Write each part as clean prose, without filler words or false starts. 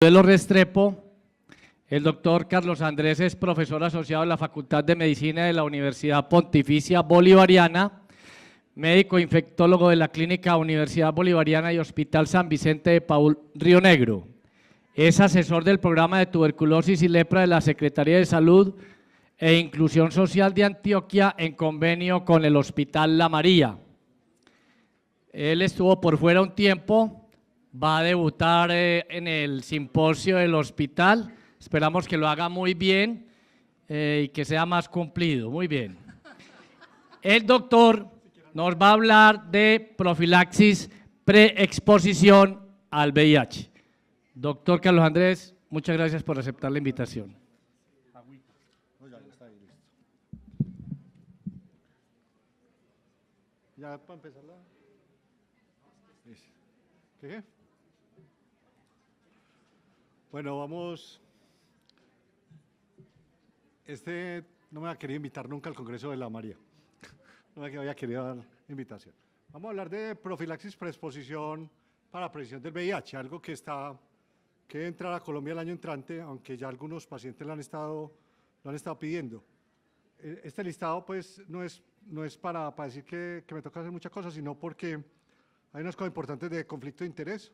Modelo Restrepo. El doctor Carlos Andrés es profesor asociado de la Facultad de Medicina de la Universidad Pontificia Bolivariana, médico infectólogo de la Clínica Universidad Bolivariana y Hospital San Vicente de Paúl, Río Negro. Es asesor del programa de tuberculosis y lepra de la Secretaría de Salud e Inclusión Social de Antioquia en convenio con el Hospital La María. Él estuvo por fuera un tiempo, va a debutar en el simposio del hospital. Esperamos que lo haga muy bien y que sea más cumplido. Muy bien. El doctor nos va a hablar de profilaxis preexposición al VIH. Doctor Carlos Andrés, muchas gracias por aceptar la invitación. Ya para empezar la... ¿Qué? Bueno, vamos... no me había querido invitar nunca al Congreso de la María. No me había querido dar invitación. Vamos a hablar de profilaxis preexposición para la prevención del VIH, algo que debe entrar a Colombia el año entrante, aunque ya algunos pacientes lo han estado pidiendo. Este listado pues no es para decir que me toca hacer muchas cosas, sino porque hay unas cosas importantes de conflicto de interés.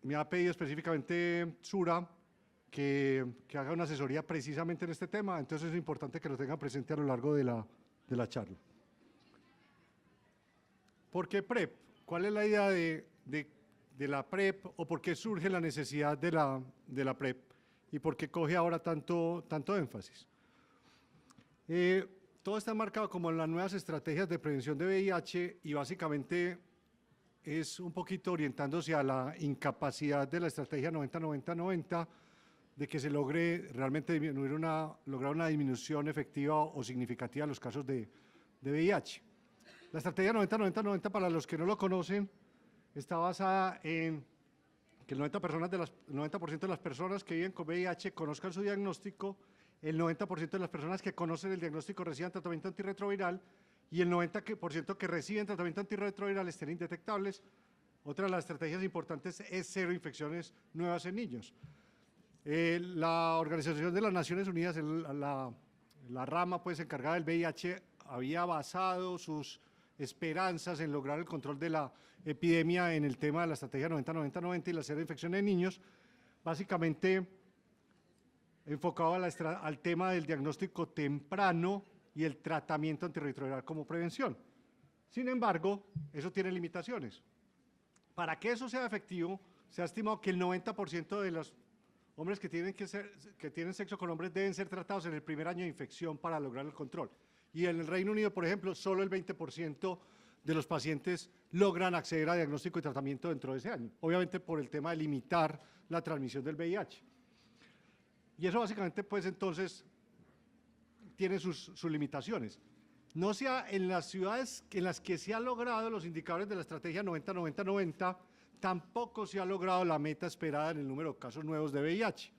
Me ha pedido específicamente Sura que haga una asesoría precisamente en este tema, entonces es importante que lo tengan presente a lo largo de la charla. ¿Por qué PrEP? ¿Cuál es la idea de la PrEP o por qué surge la necesidad de la PrEP y por qué coge ahora tanto énfasis? Todo está marcado como en las nuevas estrategias de prevención de VIH y básicamente es un poquito orientándose a la incapacidad de la estrategia 90-90-90 de que se logre realmente lograr una disminución efectiva o significativa de los casos de VIH. La estrategia 90-90-90, para los que no lo conocen, está basada en que el 90% de las personas que viven con VIH conozcan su diagnóstico, el 90% de las personas que conocen el diagnóstico reciban tratamiento antirretroviral y el 90% que reciben tratamiento antirretroviral estén indetectables. Otra de las estrategias importantes es cero infecciones nuevas en niños. La Organización de las Naciones Unidas, la rama pues encargada del VIH, había basado sus esperanzas en lograr el control de la epidemia en el tema de la estrategia 90-90-90 y la cero infección en niños, básicamente enfocado al tema del diagnóstico temprano y el tratamiento antirretroviral como prevención. Sin embargo, eso tiene limitaciones. Para que eso sea efectivo, se ha estimado que el 90% de los hombres que tienen sexo con hombres deben ser tratados en el primer año de infección para lograr el control. Y en el Reino Unido, por ejemplo, solo el 20% de los pacientes logran acceder a diagnóstico y tratamiento dentro de ese año, obviamente por el tema de limitar la transmisión del VIH. Y eso básicamente, pues entonces, tiene sus limitaciones. No sea en las ciudades en las que se han logrado los indicadores de la estrategia 90-90-90, tampoco se ha logrado la meta esperada en el número de casos nuevos de VIH.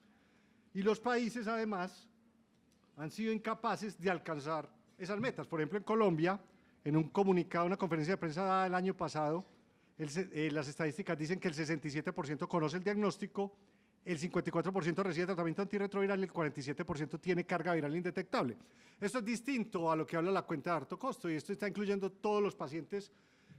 Y los países, además, han sido incapaces de alcanzar esas metas. Por ejemplo, en Colombia, en un comunicado, una conferencia de prensa dada el año pasado, las estadísticas dicen que el 67% conoce el diagnóstico, el 54% recibe tratamiento antirretroviral y el 47% tiene carga viral indetectable. Esto es distinto a lo que habla la cuenta de alto costo y esto está incluyendo todos los pacientes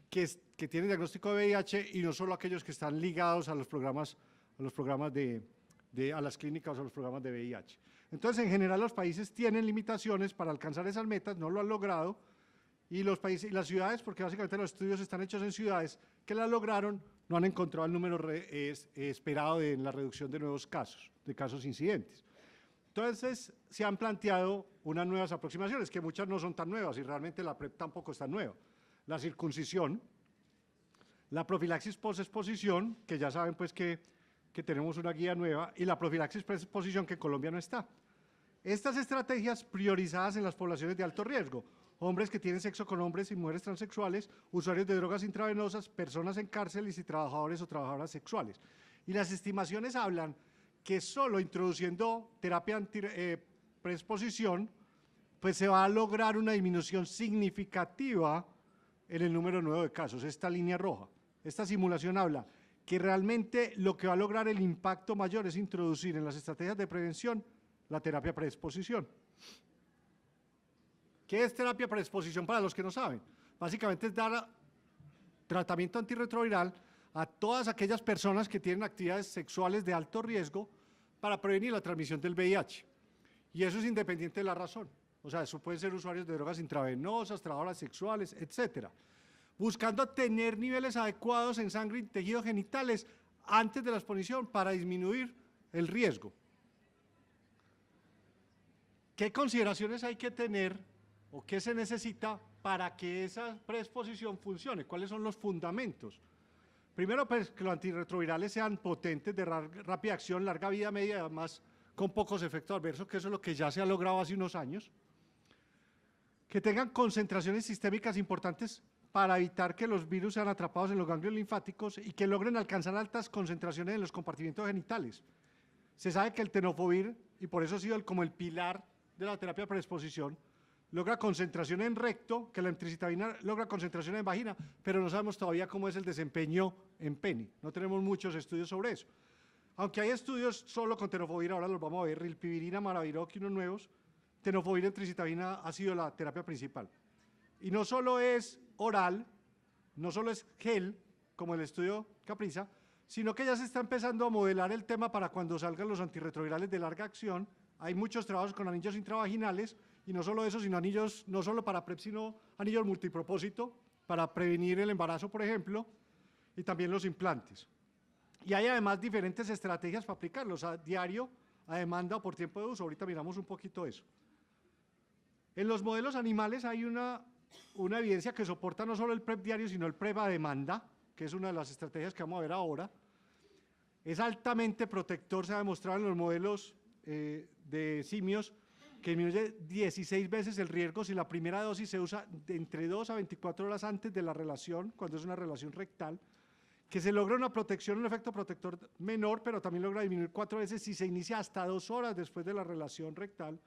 que tienen diagnóstico de VIH y no solo aquellos que están ligados a los programas a las clínicas o a los programas de VIH. Entonces, en general, los países tienen limitaciones para alcanzar esas metas, no lo han logrado, y los países y las ciudades, porque básicamente los estudios están hechos en ciudades que las lograron, no han encontrado el número esperado en la reducción de nuevos casos, de casos incidentes. Entonces, se han planteado unas nuevas aproximaciones, que muchas no son tan nuevas, y realmente la PrEP tampoco es tan nueva. La circuncisión, la profilaxis post-exposición, que ya saben pues que tenemos una guía nueva, y la profilaxis pre-exposición, que en Colombia no está. Estas estrategias priorizadas en las poblaciones de alto riesgo, hombres que tienen sexo con hombres y mujeres transexuales, usuarios de drogas intravenosas, personas en cárceles y trabajadores o trabajadoras sexuales. Y las estimaciones hablan que solo introduciendo terapia preexposición, pues se va a lograr una disminución significativa en el número nuevo de casos, esta línea roja. Esta simulación habla que realmente lo que va a lograr el impacto mayor es introducir en las estrategias de prevención la terapia preexposición. ¿Qué es terapia preexposición para los que no saben? Básicamente es dar tratamiento antirretroviral a todas aquellas personas que tienen actividades sexuales de alto riesgo para prevenir la transmisión del VIH. Y eso es independiente de la razón. O sea, eso pueden ser usuarios de drogas intravenosas, trabajadoras sexuales, etcétera. Buscando tener niveles adecuados en sangre y tejidos genitales antes de la exposición para disminuir el riesgo. ¿Qué consideraciones hay que tener o qué se necesita para que esa preexposición funcione? ¿Cuáles son los fundamentos? Primero, pues, que los antirretrovirales sean potentes, de rápida acción, larga vida media, además con pocos efectos adversos, que eso es lo que ya se ha logrado hace unos años. Que tengan concentraciones sistémicas importantes para evitar que los virus sean atrapados en los ganglios linfáticos y que logren alcanzar altas concentraciones en los compartimentos genitales. Se sabe que el tenofovir, y por eso ha sido como el pilar de la terapia preexposición, logra concentración en recto, que la emtricitabina logra concentración en vagina, pero no sabemos todavía cómo es el desempeño en pene. No tenemos muchos estudios sobre eso. Aunque hay estudios solo con tenofovir, ahora los vamos a ver, rilpivirina, maraviroc y unos nuevos, tenofovir y emtricitabina ha sido la terapia principal. Y no solo es oral, no solo es gel, como el estudio Capriza, sino que ya se está empezando a modelar el tema para cuando salgan los antirretrovirales de larga acción. Hay muchos trabajos con anillos intravaginales, y no solo eso, sino anillos, no solo para PrEP, sino anillos multipropósito, para prevenir el embarazo, por ejemplo, y también los implantes. Y hay además diferentes estrategias para aplicarlos, a diario, a demanda o por tiempo de uso. Ahorita miramos un poquito eso. En los modelos animales hay una evidencia que soporta no solo el PrEP diario, sino el PrEP a demanda, que es una de las estrategias que vamos a ver ahora. Es altamente protector, se ha demostrado en los modelos de simios, que disminuye 16 veces el riesgo si la primera dosis se usa de entre 2 a 24 horas antes de la relación, cuando es una relación rectal, que se logra una protección, un efecto protector menor, pero también logra disminuir 4 veces si se inicia hasta 2 horas después de la relación rectal,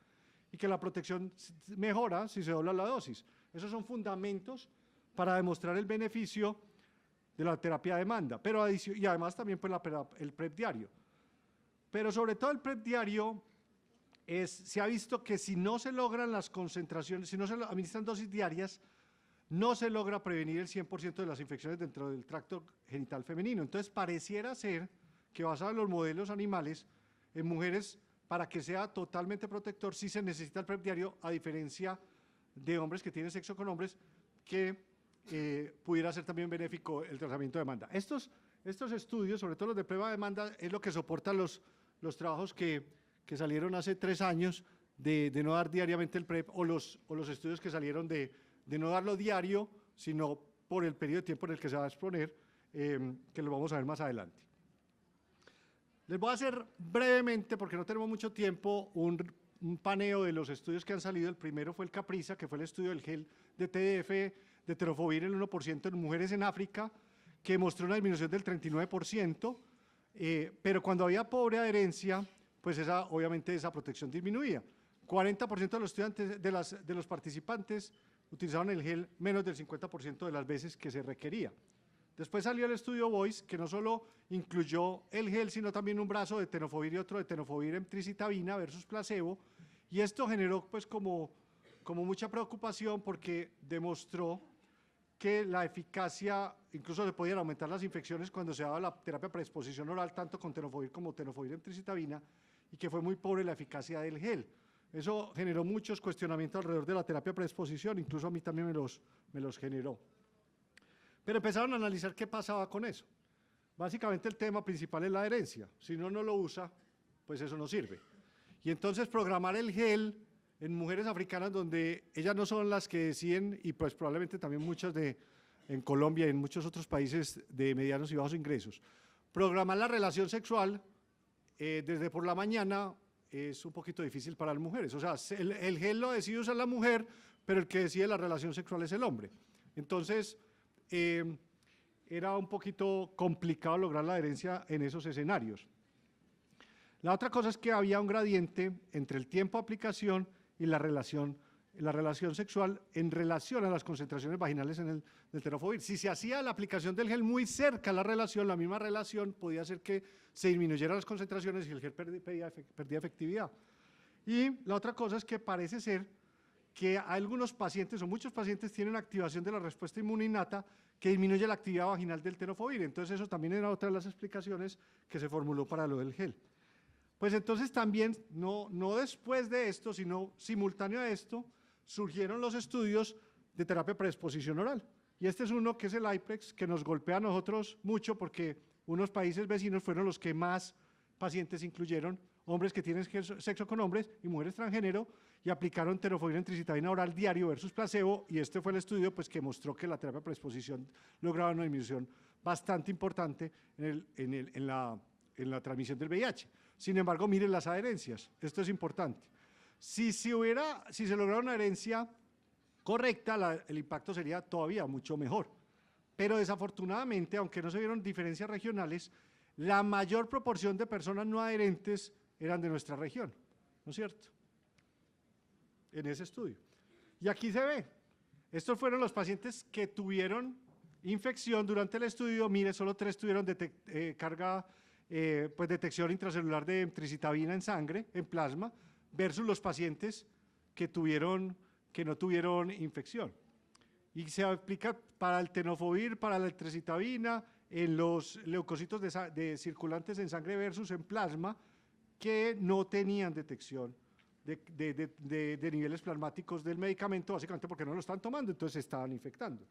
y que la protección mejora si se dobla la dosis. Esos son fundamentos para demostrar el beneficio de la terapia a demanda, pero y además también pues, el PrEP diario. Pero sobre todo el PrEP diario, se ha visto que si no se logran las concentraciones, si no se administran dosis diarias, no se logra prevenir el 100% de las infecciones dentro del tracto genital femenino. Entonces, pareciera ser que basado en los modelos animales, en mujeres, para que sea totalmente protector, sí se necesita el PrEP diario, a diferencia de hombres que tienen sexo con hombres, que pudiera ser también benéfico el tratamiento de demanda. Estos estudios, sobre todo los de PrEP a demanda, es lo que soportan los trabajos que salieron hace 3 años de no dar diariamente el PrEP, o los estudios que salieron de no darlo diario, sino por el periodo de tiempo en el que se va a exponer, que lo vamos a ver más adelante. Les voy a hacer brevemente, porque no tenemos mucho tiempo, un paneo de los estudios que han salido. El primero fue el Capriza, que fue el estudio del gel de TDF de tenofovir en el 1% en mujeres en África, que mostró una disminución del 39%, pero cuando había pobre adherencia, pues obviamente esa protección disminuía. 40% de los estudiantes, de los participantes utilizaban el gel menos del 50% de las veces que se requería. Después salió el estudio VOICE, que no solo incluyó el gel, sino también un brazo de tenofovir y otro de tenofovir emtricitabina versus placebo, y esto generó pues como mucha preocupación, porque demostró que la eficacia, incluso se podían aumentar las infecciones cuando se daba la terapia preexposición oral, tanto con tenofovir como tenofovir emtricitabina, y que fue muy pobre la eficacia del gel. Eso generó muchos cuestionamientos alrededor de la terapia preexposición, incluso a mí también me los generó. Pero empezaron a analizar qué pasaba con eso. Básicamente el tema principal es la adherencia. Si uno no lo usa, pues eso no sirve. Y entonces programar el gel en mujeres africanas, donde ellas no son las que deciden, y pues probablemente también muchas en Colombia y en muchos otros países de medianos y bajos ingresos. Programar la relación sexual desde por la mañana es un poquito difícil para las mujeres. O sea, el gel lo decide usar la mujer, pero el que decide la relación sexual es el hombre. Entonces, era un poquito complicado lograr la adherencia en esos escenarios. La otra cosa es que había un gradiente entre el tiempo de aplicación y la relación la relación sexual en relación a las concentraciones vaginales en el tenofovir. Si se hacía la aplicación del gel muy cerca a la relación, la misma relación podía hacer que se disminuyeran las concentraciones y el gel perdía efectividad. Y la otra cosa es que parece ser que algunos pacientes o muchos pacientes tienen activación de la respuesta inmune innata que disminuye la actividad vaginal del tenofovir. Entonces eso también era otra de las explicaciones que se formuló para lo del gel. Pues entonces también, no después de esto, sino simultáneo a esto, surgieron los estudios de terapia preexposición oral. Y este es uno que es el IPREX, que nos golpea a nosotros mucho porque unos países vecinos fueron los que más pacientes incluyeron, hombres que tienen sexo con hombres y mujeres transgénero, y aplicaron tenofovir en tricitabina oral diario versus placebo, y este fue el estudio pues, que mostró que la terapia preexposición lograba una disminución bastante importante en la transmisión del VIH. Sin embargo, miren las adherencias, esto es importante. Si se lograra una adherencia correcta, el impacto sería todavía mucho mejor. Pero desafortunadamente, aunque no se vieron diferencias regionales, la mayor proporción de personas no adherentes eran de nuestra región, ¿no es cierto? En ese estudio. Y aquí se ve, estos fueron los pacientes que tuvieron infección durante el estudio. Mire, solo 3 tuvieron detección intracelular de tricitabina en sangre, en plasma, versus los pacientes que no tuvieron infección. Y se aplica para el tenofovir, para la tricitabina, en los leucocitos circulantes en sangre versus en plasma, que no tenían detección de niveles plasmáticos del medicamento, básicamente porque no lo están tomando, entonces se estaban infectando.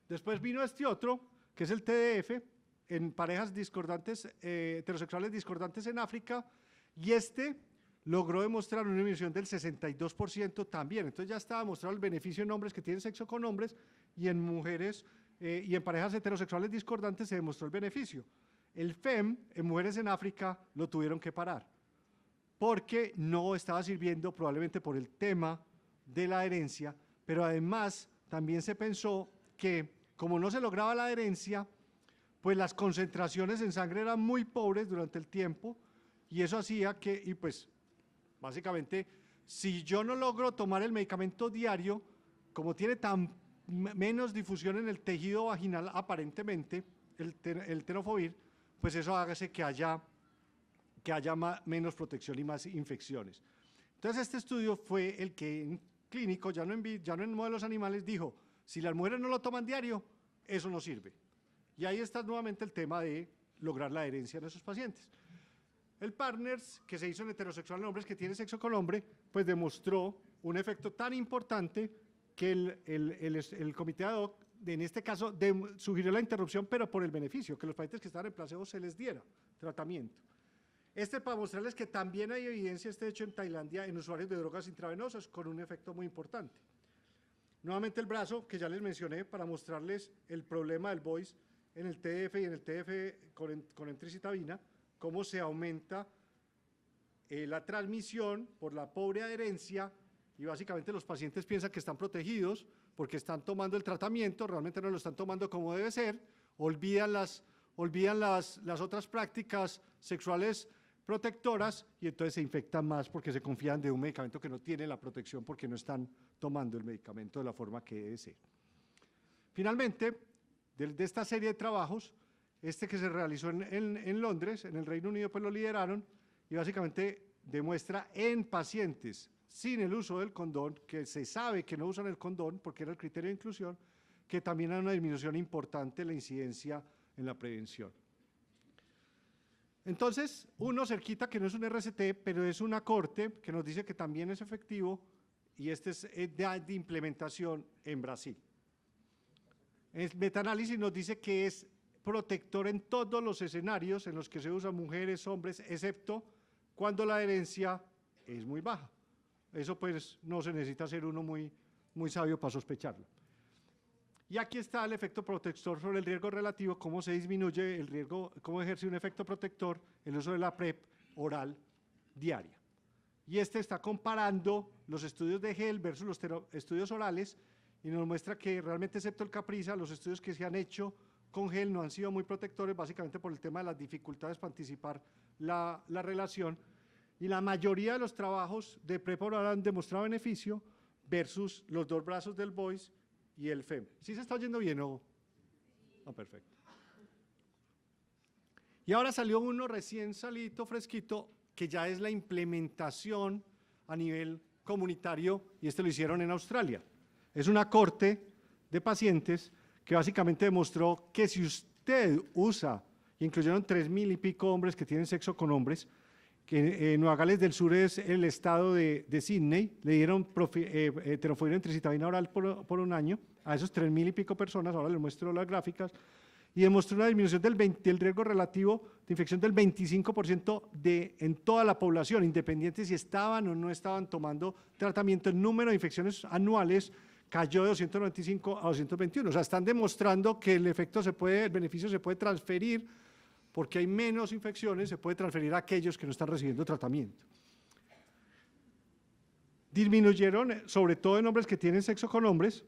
Después vino este otro, que es el TDF, en parejas discordantes, heterosexuales discordantes en África, y este logró demostrar una disminución del 62% también. Entonces ya estaba mostrado el beneficio en hombres que tienen sexo con hombres, y en mujeres y en parejas heterosexuales discordantes se demostró el beneficio. El FEM en mujeres en África lo tuvieron que parar, porque no estaba sirviendo, probablemente por el tema de la adherencia, pero además también se pensó que como no se lograba la adherencia, pues las concentraciones en sangre eran muy pobres durante el tiempo, y eso hacía que, y pues básicamente, si yo no logro tomar el medicamento diario, como tiene menos difusión en el tejido vaginal aparentemente, el tenofovir, pues eso hace que haya menos protección y más infecciones. Entonces este estudio fue el que en clínico, ya no en modelos animales, dijo, si las mujeres no lo toman diario, eso no sirve. Y ahí está nuevamente el tema de lograr la adherencia en esos pacientes. El Partners, que se hizo en heterosexual en hombres que tienen sexo con hombre, pues demostró un efecto tan importante que el comité ad hoc, en este caso, sugirió la interrupción, pero por el beneficio, que los pacientes que estaban en placebo se les diera tratamiento. Para mostrarles que también hay evidencia, hecho en Tailandia, en usuarios de drogas intravenosas, con un efecto muy importante. Nuevamente el brazo, que ya les mencioné, para mostrarles el problema del VOICE en el TDF y en el TDF con entricitabina, cómo se aumenta la transmisión por la pobre adherencia, y básicamente los pacientes piensan que están protegidos porque están tomando el tratamiento, realmente no lo están tomando como debe ser, olvidan las otras prácticas sexuales protectoras y entonces se infectan más porque se confían de un medicamento que no tiene la protección porque no están tomando el medicamento de la forma que debe ser. Finalmente, de esta serie de trabajos, que se realizó en Londres, en el Reino Unido, pues lo lideraron y básicamente demuestra en pacientes sin el uso del condón, que se sabe que no usan el condón porque era el criterio de inclusión, que también hay una disminución importante en la incidencia en la prevención. Entonces, uno cerquita, que no es un RCT, pero es una corte que nos dice que también es efectivo, y este es de implementación en Brasil. El metaanálisis nos dice que es protector en todos los escenarios en los que se usan mujeres, hombres, excepto cuando la adherencia es muy baja. Eso pues no se necesita ser uno muy sabio para sospecharlo. Y aquí está el efecto protector sobre el riesgo relativo, cómo se disminuye el riesgo, cómo ejerce un efecto protector el uso de la PrEP oral diaria. Y está comparando los estudios de gel versus los estudios orales, y nos muestra que realmente, excepto el Capriza, los estudios que se han hecho con gel no han sido muy protectores, básicamente por el tema de las dificultades para anticipar la relación. y la mayoría de los trabajos de PrEP oral han demostrado beneficio versus los dos brazos del VOICE y el FEM. ¿Sí se está oyendo bien o? No, perfecto. Y ahora salió uno recién salito, fresquito, que ya es la implementación a nivel comunitario, y este lo hicieron en Australia. Es una corte de pacientes que básicamente demostró que si usted usa, incluyeron 3,000 y pico hombres que tienen sexo con hombres, que Nueva Gales del Sur es el estado de Sydney, le dieron tenofovir en tricitabina oral por un año a esos 3,000 y pico personas, ahora les muestro las gráficas, y demostró una disminución del riesgo relativo de infección del 25% en toda la población, independiente si estaban o no estaban tomando tratamiento. El número de infecciones anuales cayó de 295 a 221, o sea, están demostrando que el beneficio se puede transferir, porque hay menos infecciones, se puede transferir a aquellos que no están recibiendo tratamiento. Disminuyeron, sobre todo en hombres que tienen sexo con hombres,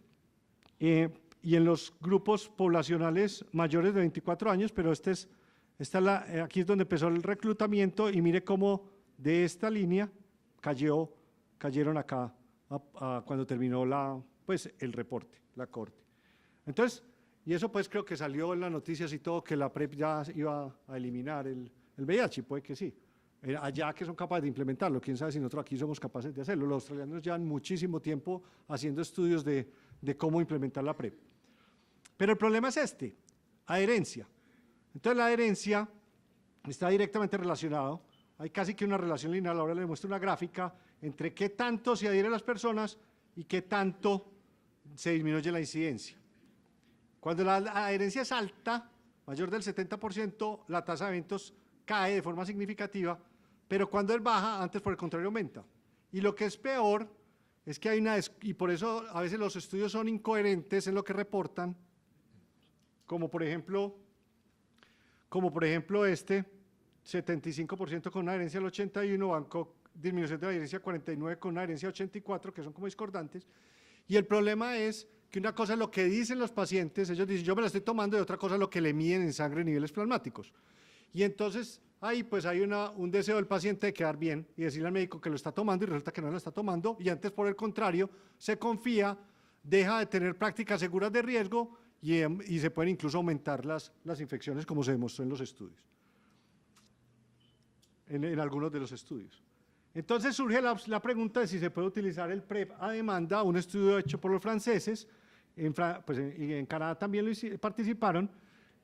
y en los grupos poblacionales mayores de 24 años, pero aquí es donde empezó el reclutamiento, y mire cómo de esta línea cayeron acá cuando terminó el reporte, la corte. Entonces, y eso pues creo que salió en las noticias y todo, que la PrEP ya iba a eliminar el VIH, puede que sí. Allá que son capaces de implementarlo, quién sabe si nosotros aquí somos capaces de hacerlo. Los australianos llevan muchísimo tiempo haciendo estudios de cómo implementar la PrEP. Pero el problema es adherencia. Entonces la adherencia está directamente relacionado, hay casi que una relación lineal. Ahora les muestro una gráfica entre qué tanto se adhieren las personas y qué tanto se disminuye la incidencia. Cuando la adherencia es alta, mayor del 70%, la tasa de eventos cae de forma significativa, pero cuando es baja, antes por el contrario aumenta. Y lo que es peor es que y por eso a veces los estudios son incoherentes en lo que reportan, como por ejemplo 75% con una adherencia del 81, Bangkok disminución de la adherencia 49 con una adherencia 84, que son como discordantes, y el problema es que una cosa es lo que dicen los pacientes, ellos dicen yo me la estoy tomando, y otra cosa es lo que le miden en sangre niveles plasmáticos. Y entonces ahí pues hay un deseo del paciente de quedar bien y decirle al médico que lo está tomando y resulta que no lo está tomando, y antes por el contrario se confía, deja de tener prácticas seguras de riesgo y se pueden incluso aumentar las infecciones, como se demostró en los estudios, en algunos de los estudios. Entonces surge la pregunta de si se puede utilizar el PrEP a demanda, un estudio hecho por los franceses, y en Canadá también participaron,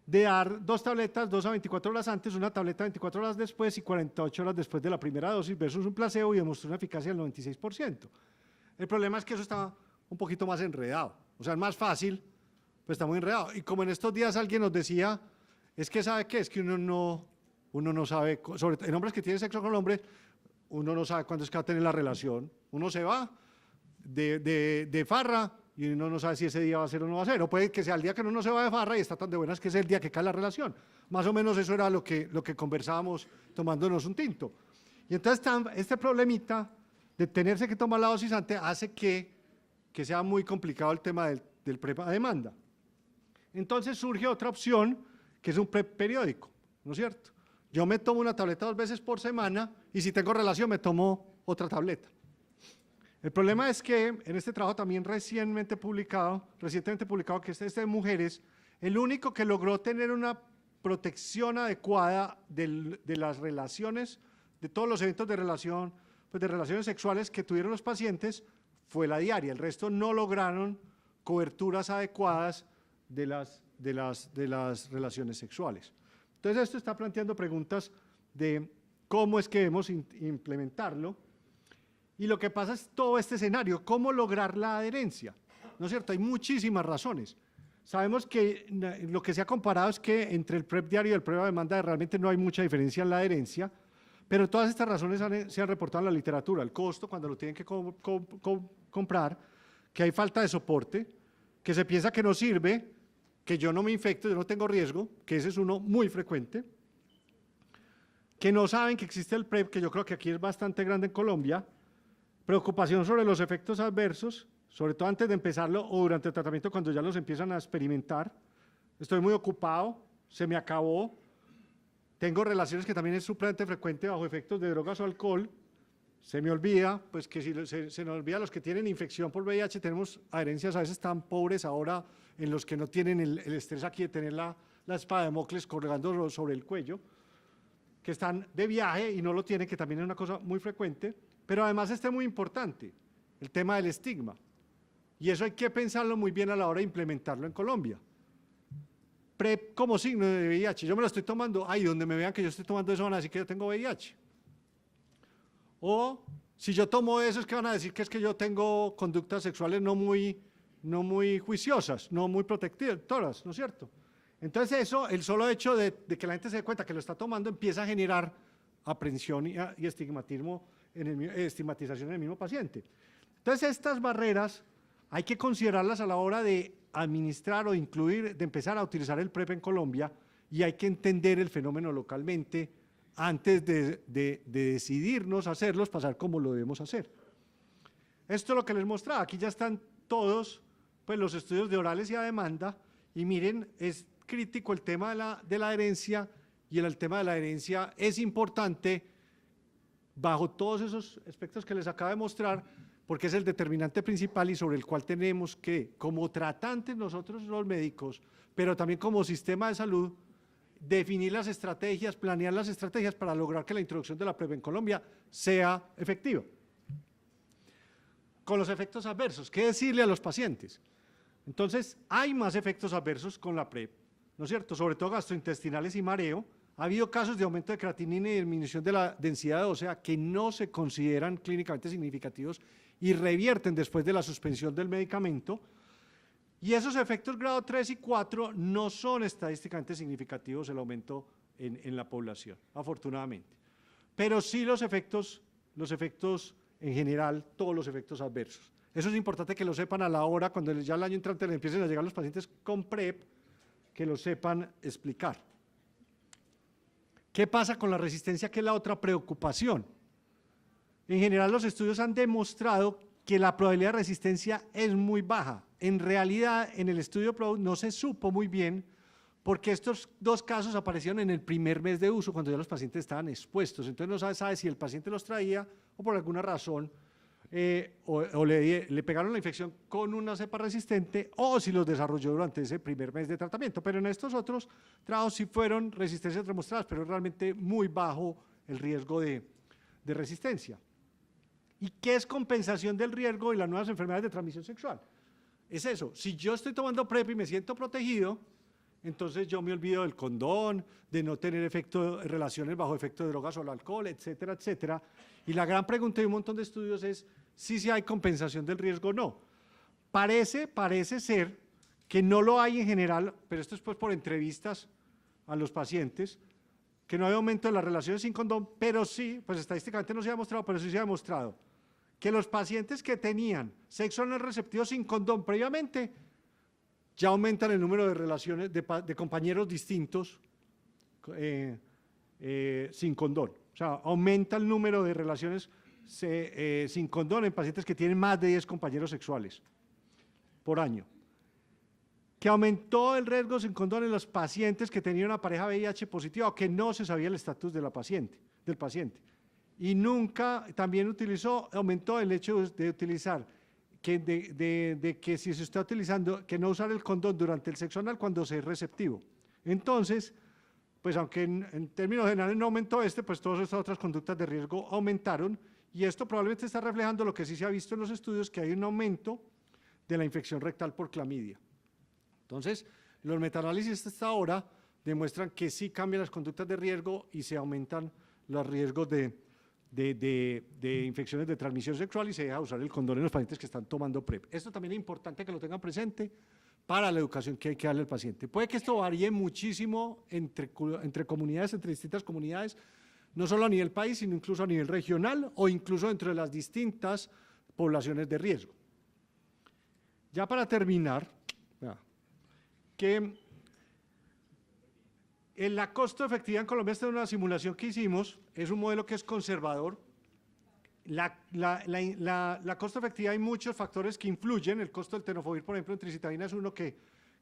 de dar 2 tabletas, 2 a 24 horas antes, una tableta 24 horas después y 48 horas después de la primera dosis versus un placebo, y demostró una eficacia del 96%. El problema es que eso está un poquito más enredado, o sea, es más fácil, pero está muy enredado. Y como en estos días alguien nos decía, es que ¿sabe qué? Es que uno no sabe, en hombres que tienen sexo con hombres, uno no sabe cuándo es que va a tener la relación, uno se va de farra y uno no sabe si ese día va a ser o no va a ser, o puede que sea el día que uno no se va de farra y está tan de buenas que es el día que cae la relación. Más o menos eso era lo que conversábamos tomándonos un tinto. Y entonces este problemita de tenerse que tomar la dosis antes hace que sea muy complicado el tema del PrEP a demanda. Entonces surge otra opción, que es un PrEP periódico, ¿no es cierto? Yo me tomo una tableta 2 veces por semana y si tengo relación me tomo otra tableta. El problema es que en este trabajo también recientemente publicado, que es este de mujeres, el único que logró tener una protección adecuada de las relaciones, de todos los eventos de relación, pues de relaciones sexuales que tuvieron los pacientes, fue la diaria. El resto no lograron coberturas adecuadas de las relaciones sexuales. Entonces esto está planteando preguntas de cómo es que debemos implementarlo, y lo que pasa es todo este escenario, cómo lograr la adherencia, ¿no es cierto? Hay muchísimas razones. Sabemos que lo que se ha comparado es que entre el PrEP diario y el PrEP a demanda realmente no hay mucha diferencia en la adherencia, pero todas estas razones se han reportado en la literatura: el costo cuando lo tienen que comprar, que hay falta de soporte, que se piensa que no sirve, que yo no me infecto, yo no tengo riesgo, que ese es uno muy frecuente, que no saben que existe el PrEP, que yo creo que aquí es bastante grande en Colombia, preocupación sobre los efectos adversos, sobre todo antes de empezarlo o durante el tratamiento cuando ya los empiezan a experimentar. Estoy muy ocupado, se me acabó, tengo relaciones, que también es supremamente frecuente bajo efectos de drogas o alcohol, Se me olvida, pues que si se nos olvida los que tienen infección por VIH, tenemos adherencias a veces tan pobres ahora en los que no tienen el estrés aquí de tener la espada de Damocles colgando sobre el cuello, que están de viaje y no lo tienen, que también es una cosa muy frecuente, pero además muy importante, el tema del estigma. Y eso hay que pensarlo muy bien a la hora de implementarlo en Colombia. PrEP como signo de VIH, yo me lo estoy tomando, donde me vean que yo estoy tomando eso van a decir que yo tengo VIH. O si yo tomo eso es que van a decir que es que yo tengo conductas sexuales no muy juiciosas, no muy protectoras, ¿no es cierto? Entonces eso, el solo hecho de que la gente se dé cuenta que lo está tomando empieza a generar aprensión y estigmatismo estigmatización en el mismo paciente. Entonces estas barreras hay que considerarlas a la hora de administrar o incluir, de empezar a utilizar el PrEP en Colombia, y hay que entender el fenómeno localmente antes de decidirnos a hacerlos, pasar cómo lo debemos hacer. Esto es lo que les mostraba, aquí ya están todos pues, los estudios de orales y a demanda, y miren, es crítico el tema de la adherencia, y el tema de la adherencia es importante bajo todos esos aspectos que les acabo de mostrar, porque es el determinante principal y sobre el cual tenemos que, como tratantes nosotros los médicos, pero también como sistema de salud, definir las estrategias, planear las estrategias para lograr que la introducción de la PrEP en Colombia sea efectiva. Con los efectos adversos, ¿qué decirle a los pacientes? Entonces, hay más efectos adversos con la PrEP, ¿no es cierto? Sobre todo gastrointestinales y mareo. Ha habido casos de aumento de creatinina y disminución de la densidad ósea que no se consideran clínicamente significativos y revierten después de la suspensión del medicamento. Y esos efectos grado 3 y 4 no son estadísticamente significativos el aumento en la población, afortunadamente. Pero sí los efectos en general, todos los efectos adversos. Eso es importante que lo sepan a la hora, cuando ya el año entrante le empiecen a llegar los pacientes con PrEP, que lo sepan explicar. ¿Qué pasa con la resistencia, que es la otra preocupación? En general, los estudios han demostrado que la probabilidad de resistencia es muy baja. En realidad, en el estudio PROUD no se supo muy bien porque estos dos casos aparecieron en el primer mes de uso, cuando ya los pacientes estaban expuestos. Entonces, no se sabe si el paciente los traía o por alguna razón le pegaron la infección con una cepa resistente o si los desarrolló durante ese primer mes de tratamiento. Pero en estos otros trabajos sí fueron resistencias demostradas, pero es realmente muy bajo el riesgo de resistencia. ¿Y qué es compensación del riesgo y las nuevas enfermedades de transmisión sexual? Es eso, si yo estoy tomando PrEP y me siento protegido, entonces yo me olvido del condón, de no tener relaciones bajo efecto de drogas o el alcohol, etcétera, etcétera. Y la gran pregunta de un montón de estudios es si hay compensación del riesgo o no. Parece ser que no lo hay en general, pero esto es pues por entrevistas a los pacientes, que no hay aumento de las relaciones sin condón, pero sí, pues estadísticamente no se ha demostrado, pero sí se ha demostrado que los pacientes que tenían sexo anal receptivo sin condón previamente ya aumentan el número de relaciones de compañeros distintos sin condón. O sea, aumenta el número de relaciones sin condón en pacientes que tienen más de 10 compañeros sexuales por año. Que aumentó el riesgo sin condón en los pacientes que tenían una pareja VIH positiva o que no se sabía el estatus del paciente. Y nunca, también aumentó el hecho de utilizar, que si se está utilizando, que no usar el condón durante el sexo anal cuando se es receptivo. Entonces, pues aunque en términos generales no aumentó pues todas estas otras conductas de riesgo aumentaron, y esto probablemente está reflejando lo que sí se ha visto en los estudios, que hay un aumento de la infección rectal por clamidia. Entonces, los metaanálisis hasta ahora demuestran que sí cambian las conductas de riesgo y se aumentan los riesgos de infecciones de transmisión sexual y se deja usar el condón en los pacientes que están tomando PrEP. Esto también es importante que lo tengan presente para la educación que hay que darle al paciente. Puede que esto varíe muchísimo entre comunidades, entre distintas comunidades, no solo a nivel país, sino incluso a nivel regional o incluso dentro de las distintas poblaciones de riesgo. Ya para terminar, que la costo-efectividad en Colombia, esta es una simulación que hicimos, es un modelo que es conservador. La costo-efectividad, hay muchos factores que influyen. El costo del tenofovir, por ejemplo, en tricitabina es uno que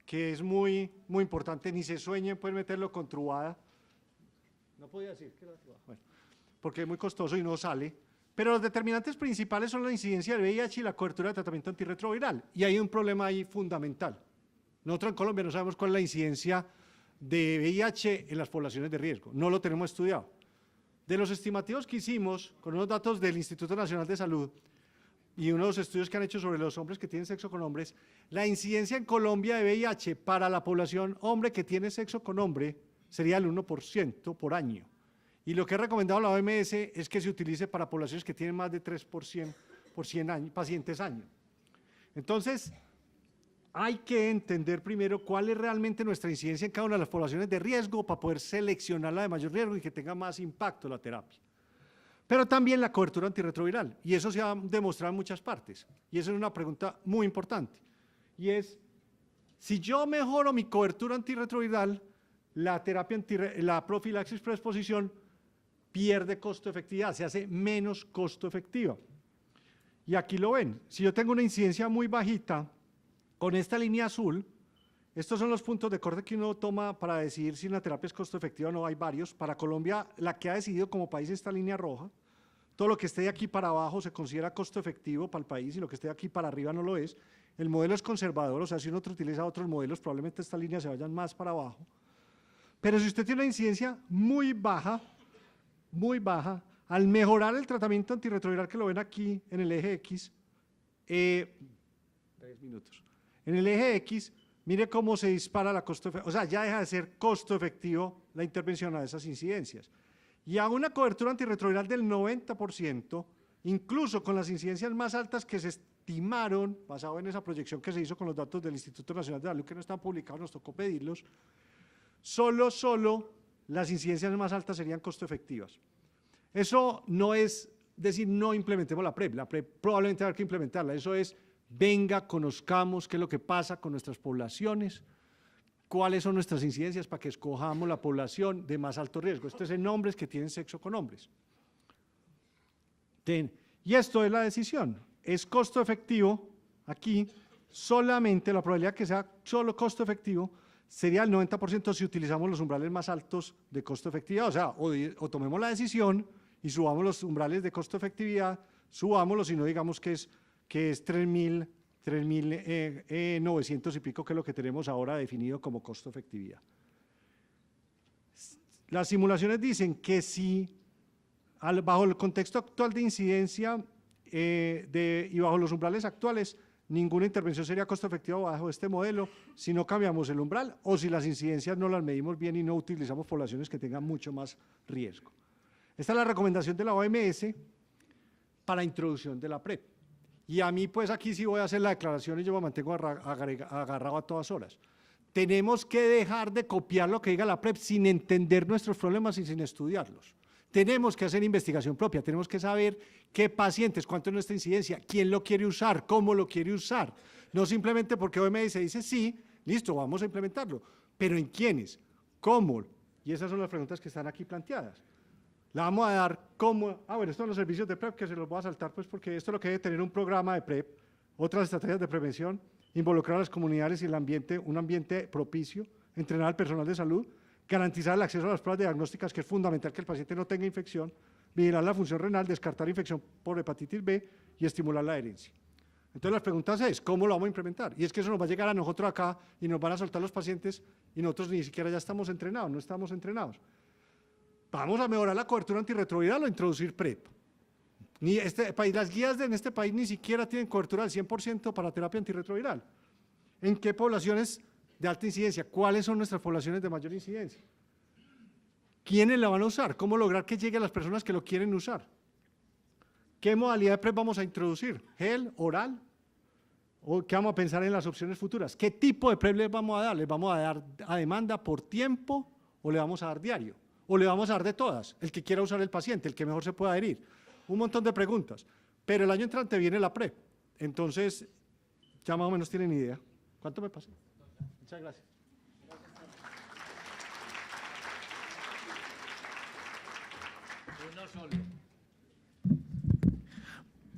es muy importante, ni se sueñen, pueden meterlo con Truvada. No podía decir que era Truvada, bueno, porque es muy costoso y no sale, Pero los determinantes principales son la incidencia del VIH y la cobertura de tratamiento antirretroviral. Y hay un problema ahí fundamental. Nosotros en Colombia no sabemos cuál es la incidencia de VIH en las poblaciones de riesgo. No lo tenemos estudiado. De los estimativos que hicimos con unos datos del Instituto Nacional de Salud y unos estudios que han hecho sobre los hombres que tienen sexo con hombres, la incidencia en Colombia de VIH para la población hombre que tiene sexo con hombre sería el 1% por año. Y lo que ha recomendado la OMS es que se utilice para poblaciones que tienen más de 3% por 100 pacientes año. Entonces, hay que entender primero cuál es realmente nuestra incidencia en cada una de las poblaciones de riesgo para poder seleccionar la de mayor riesgo y que tenga más impacto la terapia. Pero también la cobertura antirretroviral, y eso se ha demostrado en muchas partes. Y esa es una pregunta muy importante. Y es, si yo mejoro mi cobertura antirretroviral, la terapia la profilaxis preexposición pierde costo efectividad, se hace menos costo efectiva. Y aquí lo ven, si yo tengo una incidencia muy bajita, con esta línea azul, estos son los puntos de corte que uno toma para decidir si una terapia es costo efectiva o no, hay varios. Para Colombia, la que ha decidido como país esta línea roja, todo lo que esté de aquí para abajo se considera costo efectivo para el país y lo que esté de aquí para arriba no lo es. El modelo es conservador, o sea, si uno utiliza otros modelos, probablemente esta línea se vayan más para abajo. Pero si usted tiene una incidencia muy baja, al mejorar el tratamiento antirretroviral que lo ven aquí en el eje X, 3 minutos. En el eje X, mire cómo se dispara la costo efectiva, o sea, ya deja de ser costo efectivo la intervención a esas incidencias. Y a una cobertura antirretroviral del 90%, incluso con las incidencias más altas que se estimaron, basado en esa proyección que se hizo con los datos del Instituto Nacional de Salud, que no están publicados, nos tocó pedirlos, solo las incidencias más altas serían costo efectivas. Eso no es decir no implementemos la PrEP probablemente va a haber que implementarla, eso es venga, conozcamos qué es lo que pasa con nuestras poblaciones, cuáles son nuestras incidencias para que escojamos la población de más alto riesgo. Esto es en hombres que tienen sexo con hombres. Y esto es la decisión, es costo efectivo, aquí solamente la probabilidad que sea solo costo efectivo sería el 90% si utilizamos los umbrales más altos de costo efectividad, o sea, o tomemos la decisión y subamos los umbrales de costo efectividad, subámoslos y no digamos que es 3.900 y pico, que es lo que tenemos ahora definido como costo efectividad. Las simulaciones dicen que si bajo el contexto actual de incidencia y bajo los umbrales actuales, ninguna intervención sería costo efectiva bajo este modelo si no cambiamos el umbral o si las incidencias no las medimos bien y no utilizamos poblaciones que tengan mucho más riesgo. Esta es la recomendación de la OMS para introducción de la PrEP. Y a mí, pues aquí sí voy a hacer la declaración y yo me mantengo agarrado a todas horas. Tenemos que dejar de copiar lo que diga la PrEP sin entender nuestros problemas y sin estudiarlos. Tenemos que hacer investigación propia, tenemos que saber qué pacientes, cuánto es nuestra incidencia, quién lo quiere usar, cómo lo quiere usar. No simplemente porque OMS dice sí, listo, vamos a implementarlo, pero ¿en quiénes? ¿Cómo? Y esas son las preguntas que están aquí planteadas. La vamos a dar como, bueno, estos son los servicios de PrEP que se los voy a saltar pues porque esto es lo que debe tener un programa de PrEP, otras estrategias de prevención, involucrar a las comunidades y el ambiente, un ambiente propicio, entrenar al personal de salud, garantizar el acceso a las pruebas diagnósticas, que es fundamental que el paciente no tenga infección, vigilar la función renal, descartar infección por hepatitis B y estimular la adherencia. Entonces las preguntas es, ¿cómo lo vamos a implementar? Y es que eso nos va a llegar a nosotros acá y nos van a soltar los pacientes y nosotros ni siquiera ya estamos entrenados, no estamos entrenados. Vamos a mejorar la cobertura antirretroviral o introducir PrEP. Las guías en este país ni siquiera tienen cobertura del 100% para terapia antirretroviral. ¿En qué poblaciones de alta incidencia? ¿Cuáles son nuestras poblaciones de mayor incidencia? ¿Quiénes la van a usar? ¿Cómo lograr que llegue a las personas que lo quieren usar? ¿Qué modalidad de PrEP vamos a introducir? ¿Gel, oral? ¿O qué vamos a pensar en las opciones futuras? ¿Qué tipo de PrEP les vamos a dar? ¿Les vamos a dar a demanda por tiempo o le vamos a dar diario? ¿O le vamos a dar de todas? El que quiera usar el paciente, el que mejor se pueda adherir. Un montón de preguntas. Pero el año entrante viene la PrEP. Entonces, ya más o menos tienen idea. ¿Cuánto me pasé? Muchas gracias. Uno solo.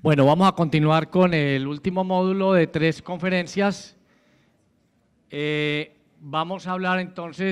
Bueno, vamos a continuar con el último módulo de 3 conferencias. Vamos a hablar entonces